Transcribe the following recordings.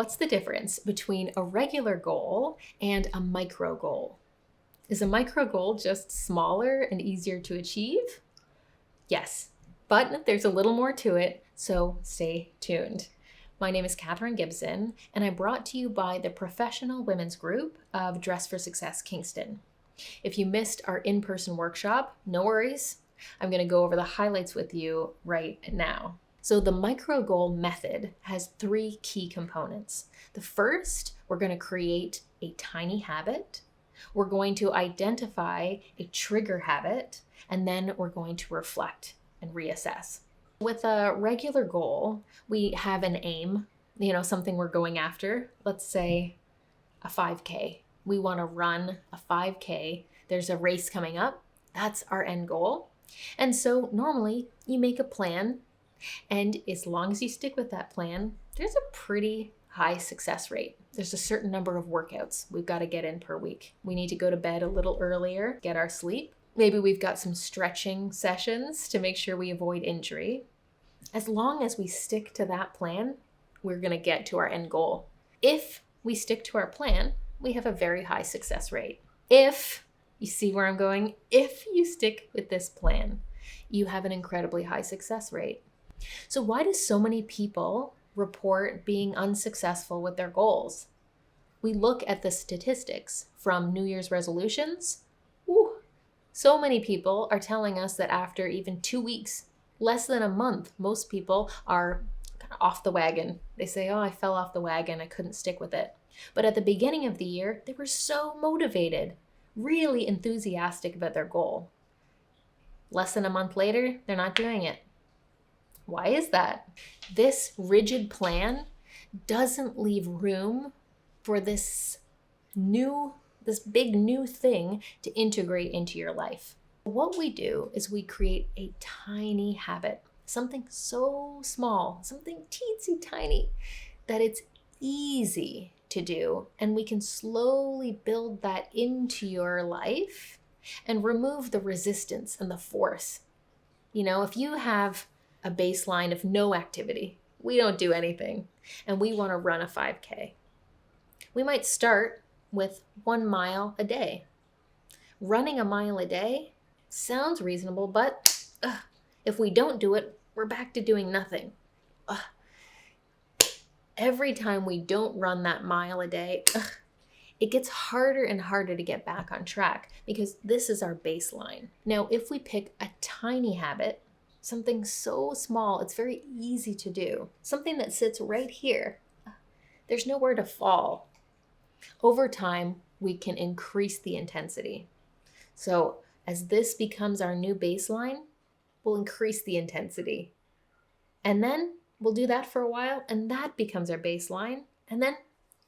What's the difference between a regular goal and a micro goal? Is a micro goal just smaller and easier to achieve? Yes, but there's a little more to it, so stay tuned. My name is Katherine Gibson, and I'm brought to you by the professional women's group of Dress for Success Kingston. If you missed our in-person workshop, no worries. I'm going to go over the highlights with you right now. So the micro goal method has 3 key components. The first, we're going to create a tiny habit. We're going to identify a trigger habit, and then we're going to reflect and reassess. With a regular goal, we have an aim, something we're going after. Let's say a 5K. We want to run a 5K. There's a race coming up. That's our end goal. And so normally you make a plan, and as long as you stick with that plan, there's a pretty high success rate. There's a certain number of workouts we've got to get in per week. We need to go to bed a little earlier, get our sleep. Maybe we've got some stretching sessions to make sure we avoid injury. As long as we stick to that plan, we're going to get to our end goal. If we stick to our plan, we have a very high success rate. If you see where I'm going, if you stick with this plan, you have an incredibly high success rate. So why do so many people report being unsuccessful with their goals? We look at the statistics from New Year's resolutions. So many people are telling us that after even 2 weeks, less than a month, most people are kind of off the wagon. They say, I fell off the wagon, I couldn't stick with it. But at the beginning of the year, they were so motivated, really enthusiastic about their goal. Less than a month later, they're not doing it. Why is that? This rigid plan doesn't leave room for this big new thing to integrate into your life. What we do is we create a tiny habit, something so small, something teensy tiny, that it's easy to do, and we can slowly build that into your life and remove the resistance and the force. If you have a baseline of no activity, we don't do anything, and we want to run a 5K, we might start with 1 mile a day. Running a mile a day sounds reasonable, but if we don't do it, we're back to doing nothing. Every time we don't run that mile a day, it gets harder and harder to get back on track because this is our baseline. Now, if we pick a tiny habit, something so small, it's very easy to do, something that sits right here, there's nowhere to fall. Over time, we can increase the intensity. So as this becomes our new baseline, we'll increase the intensity. And then we'll do that for a while, and that becomes our baseline, and then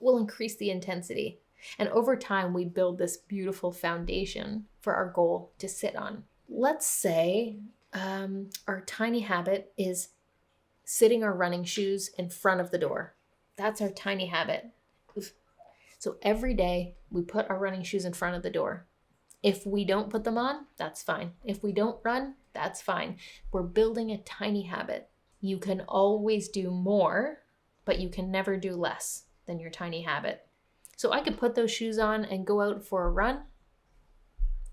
we'll increase the intensity. And over time, we build this beautiful foundation for our goal to sit on. Let's say our tiny habit is sitting our running shoes in front of the door. That's our tiny habit. So every day, we put our running shoes in front of the door. If we don't put them on, that's fine. If we don't run, that's fine. We're building a tiny habit. You can always do more, but you can never do less than your tiny habit. So I could put those shoes on and go out for a run.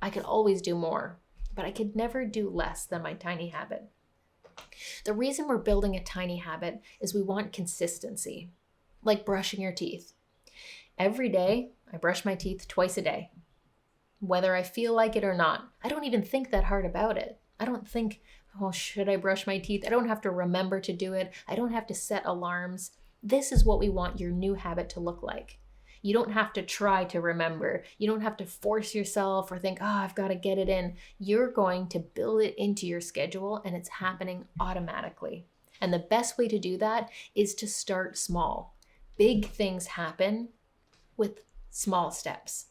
I could always do more, but I could never do less than my tiny habit. The reason we're building a tiny habit is we want consistency, like brushing your teeth. Every day, I brush my teeth twice a day, whether I feel like it or not. I don't even think that hard about it. I don't think, should I brush my teeth? I don't have to remember to do it. I don't have to set alarms. This is what we want your new habit to look like. You don't have to try to remember. You don't have to force yourself or think, I've got to get it in. You're going to build it into your schedule, and it's happening automatically. And the best way to do that is to start small. Big things happen with small steps.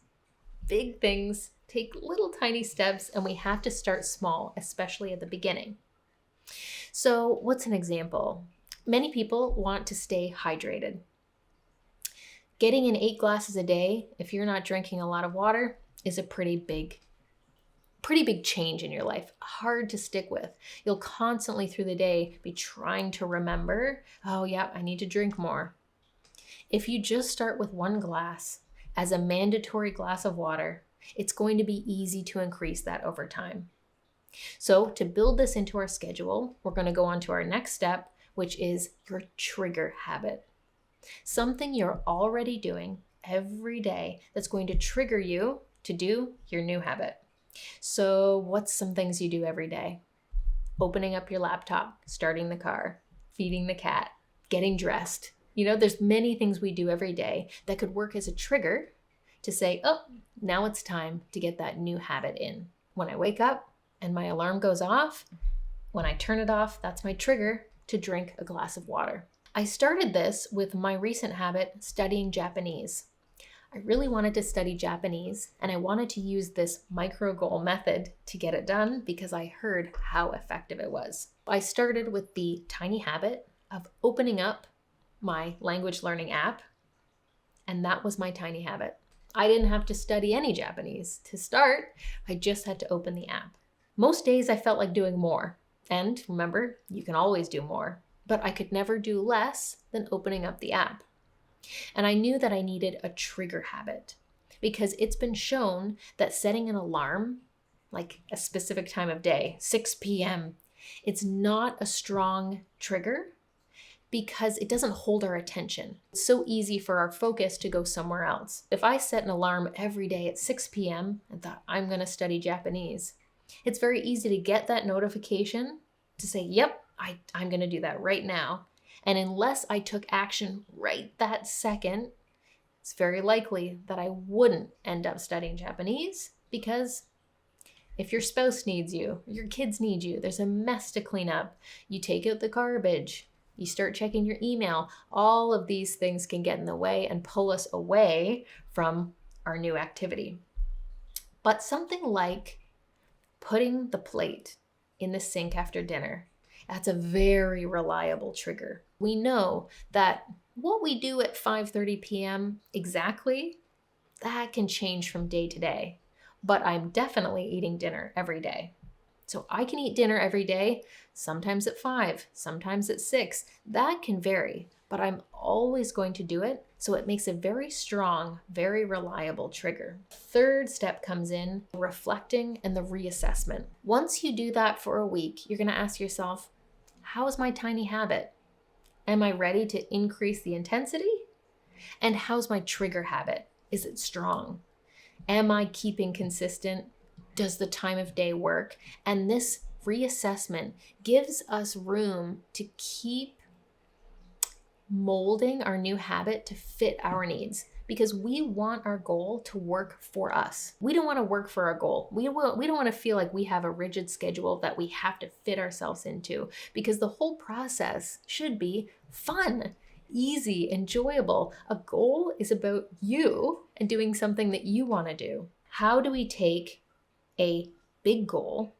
Big things take little tiny steps, and we have to start small, especially at the beginning. So what's an example? Many people want to stay hydrated. Getting in 8 glasses a day, if you're not drinking a lot of water, is a pretty big change in your life. Hard to stick with. You'll constantly through the day be trying to remember, I need to drink more. If you just start with one glass as a mandatory glass of water, it's going to be easy to increase that over time. So to build this into our schedule, we're going to go on to our next step, which is your trigger habit. Something you're already doing every day that's going to trigger you to do your new habit. So what's some things you do every day? Opening up your laptop, starting the car, feeding the cat, getting dressed. There's many things we do every day that could work as a trigger to say, oh, now it's time to get that new habit in. When I wake up and my alarm goes off, when I turn it off, that's my trigger to drink a glass of water. I started this with my recent habit, studying Japanese. I really wanted to study Japanese, and I wanted to use this micro goal method to get it done because I heard how effective it was. I started with the tiny habit of opening up my language learning app, and that was my tiny habit. I didn't have to study any Japanese to start. I just had to open the app. Most days I felt like doing more, and remember, you can always do more, but I could never do less than opening up the app. And I knew that I needed a trigger habit because it's been shown that setting an alarm, like a specific time of day, 6 p.m., it's not a strong trigger because it doesn't hold our attention. It's so easy for our focus to go somewhere else. If I set an alarm every day at 6 p.m. and thought, I'm going to study Japanese, it's very easy to get that notification to say, yep, I'm going to do that right now. And unless I took action right that second, it's very likely that I wouldn't end up studying Japanese because if your spouse needs you, your kids need you, there's a mess to clean up, you take out the garbage, you start checking your email, all of these things can get in the way and pull us away from our new activity. But something like putting the plate in the sink after dinner, that's a very reliable trigger. We know that what we do at 5:30 p.m. exactly, that can change from day to day. But I'm definitely eating dinner every day. So I can eat dinner every day, sometimes at 5, sometimes at 6. That can vary, but I'm always going to do it. So it makes a very strong, very reliable trigger. Third step comes in reflecting and the reassessment. Once you do that for a week, you're going to ask yourself, how's my tiny habit? Am I ready to increase the intensity? And how's my trigger habit? Is it strong? Am I keeping consistent? Does the time of day work? And this reassessment gives us room to keep molding our new habit to fit our needs because we want our goal to work for us. We don't want to work for our goal. We don't want to feel like we have a rigid schedule that we have to fit ourselves into because the whole process should be fun, easy, enjoyable. A goal is about you and doing something that you want to do. How do we take a big goal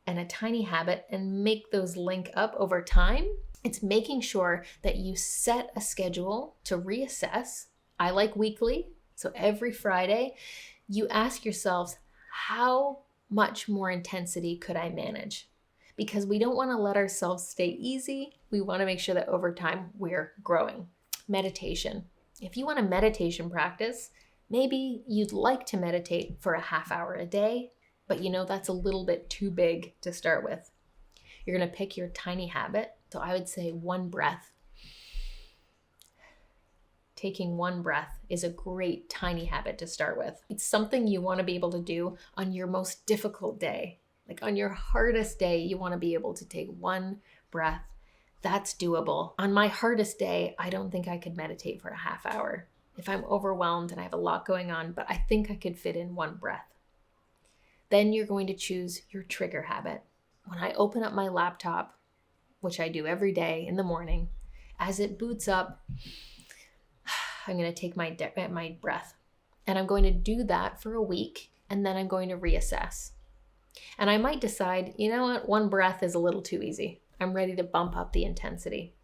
and a tiny habit and make those link up over time? It's making sure that you set a schedule to reassess. I like weekly. So every Friday, you ask yourselves, how much more intensity could I manage? Because we don't want to let ourselves stay easy. We want to make sure that over time we're growing. Meditation. If you want a meditation practice, maybe you'd like to meditate for a half hour a day, but that's a little bit too big to start with. You're going to pick your tiny habit. So I would say one breath. Taking one breath is a great tiny habit to start with. It's something you want to be able to do on your most difficult day. Like on your hardest day, you want to be able to take one breath. That's doable. On my hardest day, I don't think I could meditate for a half hour if I'm overwhelmed and I have a lot going on, but I think I could fit in one breath. Then you're going to choose your trigger habit. When I open up my laptop, which I do every day in the morning, as it boots up, I'm going to take my breath. And I'm going to do that for a week, and then I'm going to reassess. And I might decide, you know what, one breath is a little too easy. I'm ready to bump up the intensity.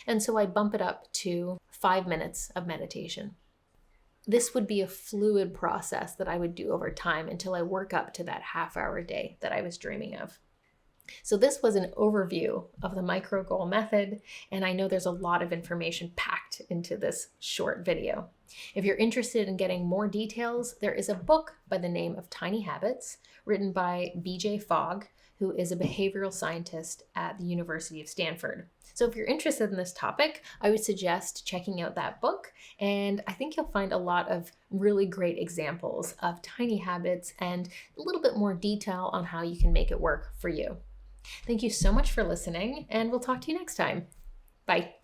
And so I bump it up to 5 minutes of meditation. This would be a fluid process that I would do over time until I work up to that half hour a day that I was dreaming of. So this was an overview of the micro goal method, and I know there's a lot of information packed into this short video. If you're interested in getting more details, there is a book by the name of Tiny Habits, written by BJ Fogg, who is a behavioral scientist at the University of Stanford. So if you're interested in this topic, I would suggest checking out that book, and I think you'll find a lot of really great examples of tiny habits and a little bit more detail on how you can make it work for you. Thank you so much for listening, and we'll talk to you next time. Bye.